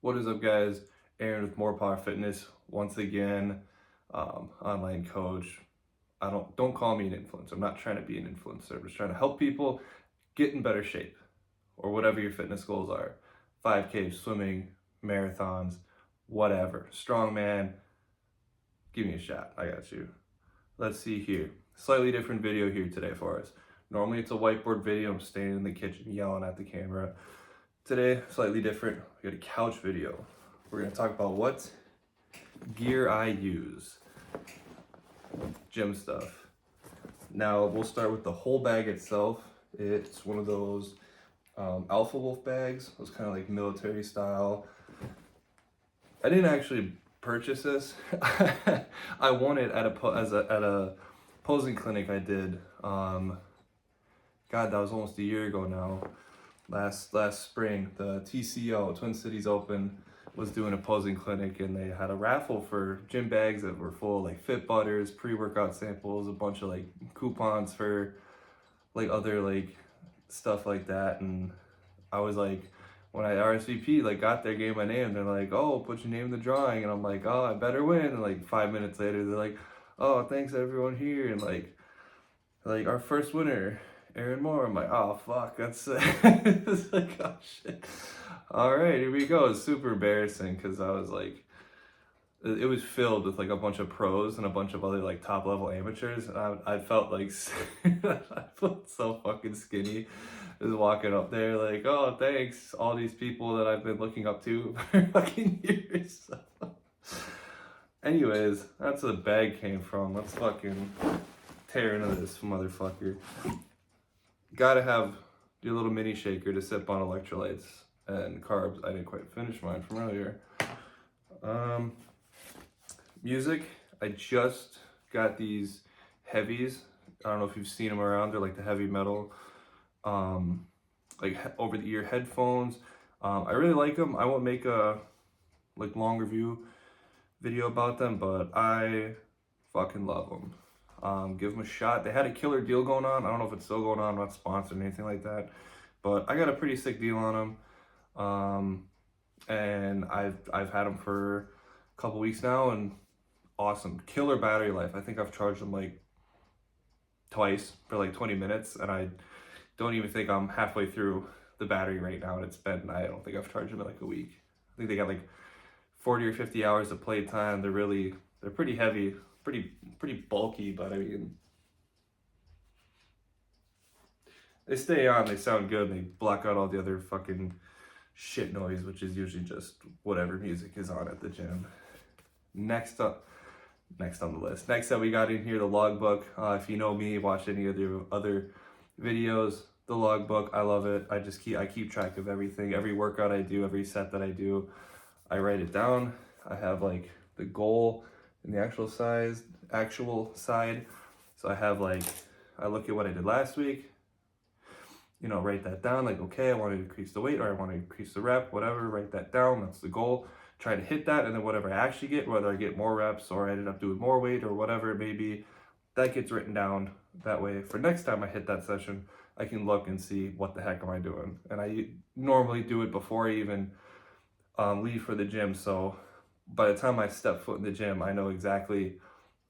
What is up, guys? Aaron with More Power Fitness once again. Online coach. Don't call me an influencer. I'm not trying to be an influencer. I'm just trying to help people get in better shape or whatever your fitness goals are. 5K, swimming, marathons, whatever. Strongman. Give me a shot. I got you. Let's see here. Slightly different video here today for us. Normally it's a whiteboard video. I'm standing in the kitchen yelling at the camera. Today, slightly different. We got a couch video. We're gonna talk about what gear I use. Gym stuff. Now, we'll start with the whole bag itself. It's one of those Alpha Wolf bags. Those kind of like military style. I didn't actually purchase this. I won it at a posing clinic I did. God, that was almost a year ago now. Last spring, the TCO, Twin Cities Open, was doing a posing clinic, and they had a raffle for gym bags that were full of like Fit Butters, pre-workout samples, a bunch of like coupons for like other like stuff like that. And I was like, when I RSVP, like got there, gave my name, they're like, oh, put your name in the drawing, and I'm like, oh, I better win. And like 5 minutes later, they're like, oh, thanks everyone here, and like our first winner, Aaron Moore. I'm like, oh fuck, that's it's like, oh shit. All right, here we go. It's super embarrassing because I was like, it was filled with like a bunch of pros and a bunch of other like top level amateurs, and I felt like I felt so fucking skinny, just walking up there like, oh thanks, all these people that I've been looking up to for fucking years. Anyways, that's where the bag came from. Let's fucking tear into this motherfucker. Gotta have your little mini shaker to sip on electrolytes and carbs. I didn't quite finish mine from earlier. Music. I just got these heavies. I don't know if you've seen them around. They're like the heavy metal, like over the ear headphones. I really like them. I won't make a like long review video about them, but I fucking love them. Give them a shot. They had a killer deal going on. I don't know if it's still going on. I'm not sponsored or anything like that, but I got a pretty sick deal on them. And I've had them for a couple weeks now, and awesome. Killer battery life. I think I've charged them like twice for like 20 minutes, and I don't even think I'm halfway through the battery right now, and I don't think I've charged them in like a week. I think they got like 40 or 50 hours of play time. They're pretty heavy, pretty bulky, but I mean, they stay on, they sound good, and they block out all the other fucking shit noise, which is usually just whatever music is on at the gym. Next on the list. Next up, we got in here the logbook. If you know me, watch any of the other videos, the logbook, I love it. I keep track of everything, every workout I do, every set that I do. I write it down. I have like the goal and the actual side. So I have like, I look at what I did last week, write that down, like, okay, I want to increase the weight, or I want to increase the rep, whatever, write that down, that's the goal. Try to hit that, and then whatever I actually get, whether I get more reps or I ended up doing more weight or whatever it may be, that gets written down. That way, for next time I hit that session, I can look and see what the heck am I doing. And I normally do it before I even leave for the gym, so by the time I step foot in the gym, I know exactly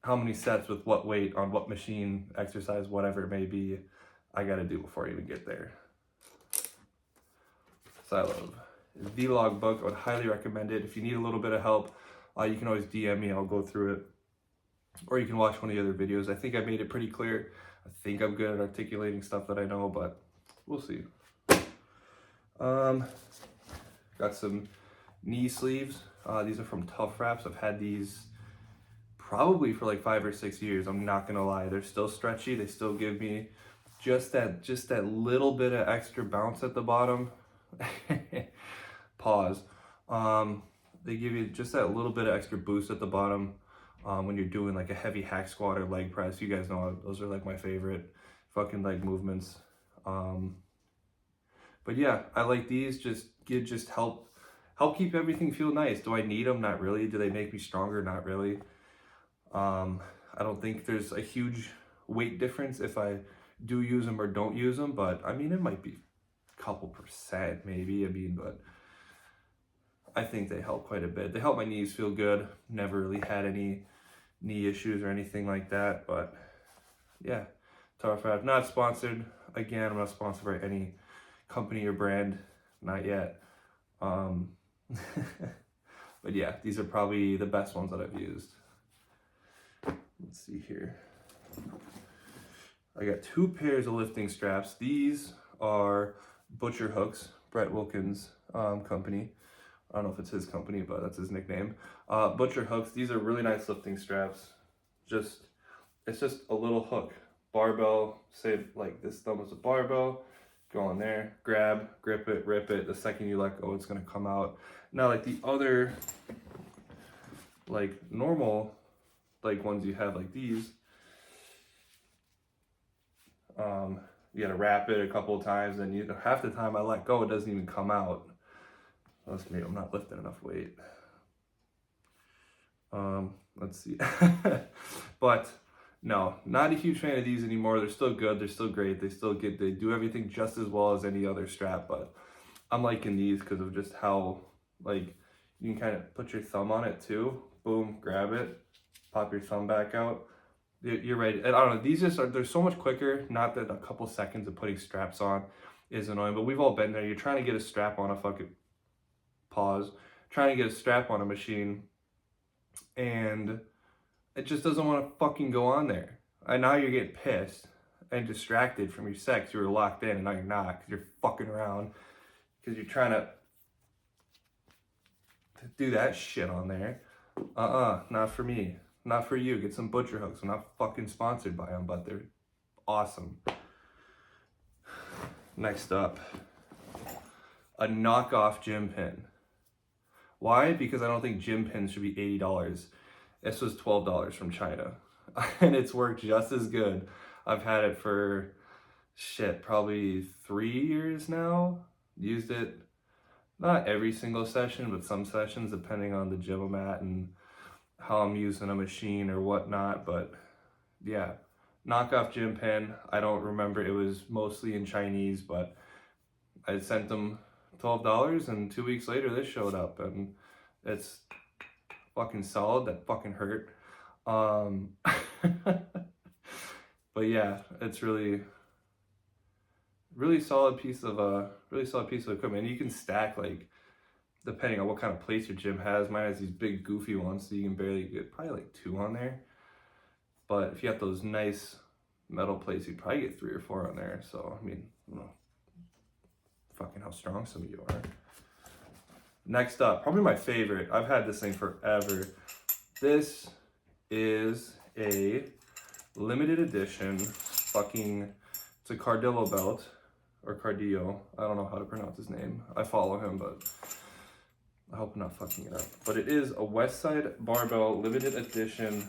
how many sets with what weight on what machine, exercise, whatever it may be, I gotta do before I even get there. So I love the logbook. I would highly recommend it. If you need a little bit of help, you can always DM me, I'll go through it. Or you can watch one of the other videos. I think I made it pretty clear. I think I'm good at articulating stuff that I know, but we'll see. Got some knee sleeves. These are from Tough Wraps. I've had these probably for like 5 or 6 years. I'm not gonna lie. They're still stretchy. They still give me just that little bit of extra bounce at the bottom. Pause. They give you just that little bit of extra boost at the bottom when you're doing like a heavy hack squat or leg press. You guys know those are like my favorite fucking leg movements. But yeah, I like these. Just help keep everything feel nice. Do I need them? Not really. Do they make me stronger? Not really. I don't think there's a huge weight difference if I do use them or don't use them, but I mean, it might be a couple percent maybe. I mean, but I think they help quite a bit. They help my knees feel good. Never really had any knee issues or anything like that, but yeah, Tower 5. Not sponsored. Again, I'm not sponsored by any company or brand. Not yet. But yeah, these are probably the best ones that I've used. Let's see here. I got 2 pairs of lifting straps. These are Butcher Hooks, Brett Wilkins' company. I don't know if it's his company, but that's his nickname. Butcher Hooks. These are really nice lifting straps. It's just a little hook. Barbell, say like this thumb is a barbell. Go on there, grab, grip it, rip it. The second you let go, it's gonna come out. Now, like the other, like normal, like ones you have like these, you gotta wrap it a couple of times, and half the time I let go, it doesn't even come out. Unless maybe I'm not lifting enough weight. Let's see. But no, not a huge fan of these anymore. They're still good. They're still great. They do everything just as well as any other strap, but I'm liking these because of just how, like, you can kind of put your thumb on it too. Boom, grab it, pop your thumb back out. You're ready. And I don't know, these they're so much quicker. Not that a couple seconds of putting straps on is annoying, but we've all been there. You're trying to get a strap on a fucking trying to get a strap on a machine, and it just doesn't want to fucking go on there. And now you're getting pissed and distracted from your sex. You were locked in, and now you're not because you're fucking around because you're trying to do that shit on there. Not for me. Not for you. Get some Butcher Hooks. I'm not fucking sponsored by them, but they're awesome. Next up, a knockoff gym pin. Why? Because I don't think gym pins should be $80. This was $12 from China. And it's worked just as good. I've had it for, probably 3 years now. Used it, not every single session, but some sessions, depending on the gym I'm at and how I'm using a machine or whatnot. But yeah, knockoff gym pin. I don't remember. It was mostly in Chinese, but I sent them $12, and 2 weeks later this showed up, and it's fucking solid. That fucking hurt. But yeah, it's really solid piece of equipment. And you can stack, like, depending on what kind of plates your gym has. Mine has these big goofy ones, so you can barely get probably like 2 on there. But if you have those nice metal plates, you probably get 3 or 4 on there. So I mean, I don't know fucking how strong some of you are. Next up, probably my favorite. I've had this thing forever. This is a limited edition it's a Cardillo belt, or Cardillo. I don't know how to pronounce his name. I follow him, but I hope I'm not fucking it up. But it is a Westside Barbell limited edition.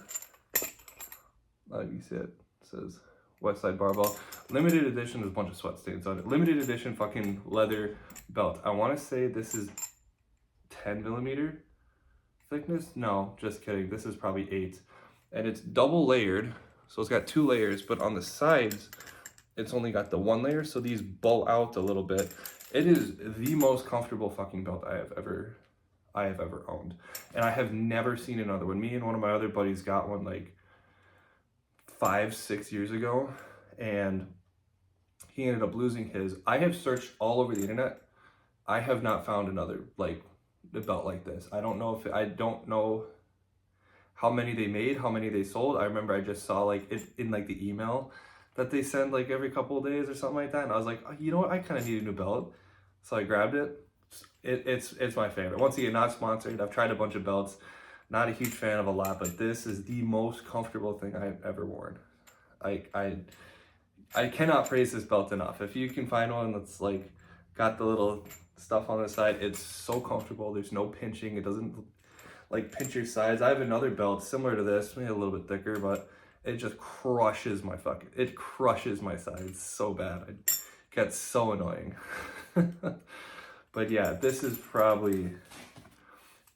You see it says Westside Barbell. Limited edition, there's a bunch of sweat stains on it. Limited edition fucking leather belt. I want to say this is 10 millimeter thickness. No, just kidding. This is probably 8. And it's double layered. So it's got 2 layers, but on the sides, it's only got the 1 layer. So these bow out a little bit. It is the most comfortable fucking belt I have ever owned. And I have never seen another one. Me and one of my other buddies got one like 5-6 years ago, and he ended up losing his. I have searched all over the internet. I have not found another like a belt like this. I don't know how many they made, how many they sold. I remember I just saw like it in like the email that they send like every couple of days or something like that, and I was like, oh, you know what, I kind of need a new belt. So I grabbed it. It's my favorite. Once again, not sponsored. I've tried a bunch of belts. Not a huge fan of a lot, but this is the most comfortable thing I've ever worn. I cannot praise this belt enough. If you can find one that's like got the little stuff on the side, it's so comfortable. There's no pinching. It doesn't like pinch your sides. I have another belt similar to this, maybe a little bit thicker, but it just crushes my sides so bad. It gets so annoying. But yeah, this is probably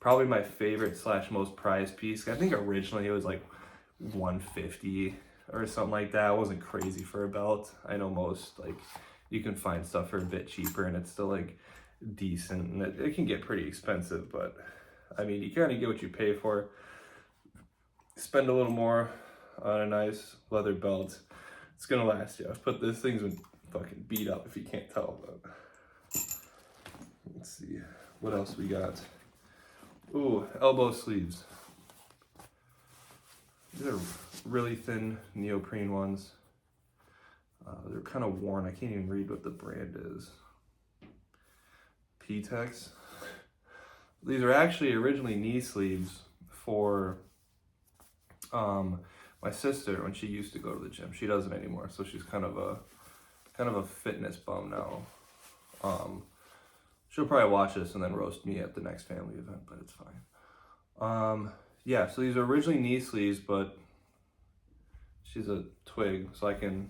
my favorite / most prized piece. I think originally it was like $150 or something like that. It wasn't crazy for a belt. I know most, like, you can find stuff for a bit cheaper, and it's still like decent, and it can get pretty expensive, but I mean, you kind of get what you pay for. Spend a little more on a nice leather belt. It's gonna last you. But this thing's been fucking beat up if you can't tell. But let's see what else we got. Ooh, elbow sleeves. These are really thin neoprene ones. They're kind of worn. I can't even read what the brand is. P-Tex. These are actually originally knee sleeves for my sister when she used to go to the gym. She doesn't anymore, so she's kind of a fitness bum now. She'll probably watch this and then roast me at the next family event, but it's fine. Yeah, so these are originally knee sleeves, but she's a twig, so I can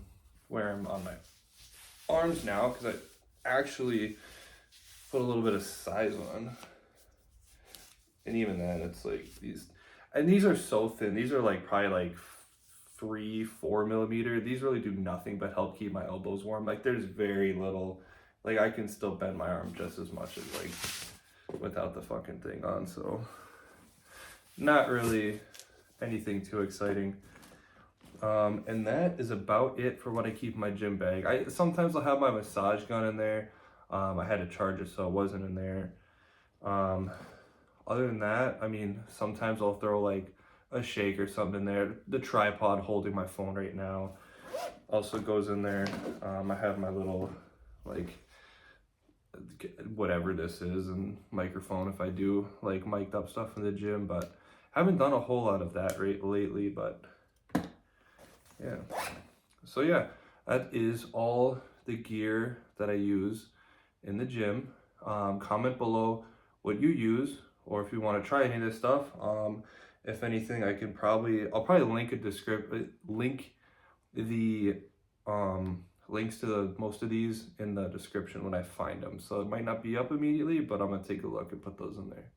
wear them on my arms now because I actually put a little bit of size on. And even then, it's like these, and these are so thin. These are like probably like 3-4 millimeter. These really do nothing but help keep my elbows warm. Like there's very little, like I can still bend my arm just as much as like without the fucking thing on. So not really anything too exciting. And that is about it for what I keep in my gym bag. Sometimes I'll have my massage gun in there. I had to charge it, so it wasn't in there. Other than that, I mean, sometimes I'll throw like a shake or something in there. The tripod holding my phone right now also goes in there. I have my little, like, whatever this is, and microphone if I do like mic'd up stuff in the gym, but haven't done a whole lot of that lately, but yeah. So yeah, that is all the gear that I use in the gym. Comment below what you use, or if you want to try any of this stuff. If anything, I'll probably link the links to most of these in the description when I find them. So it might not be up immediately, but I'm gonna take a look and put those in there.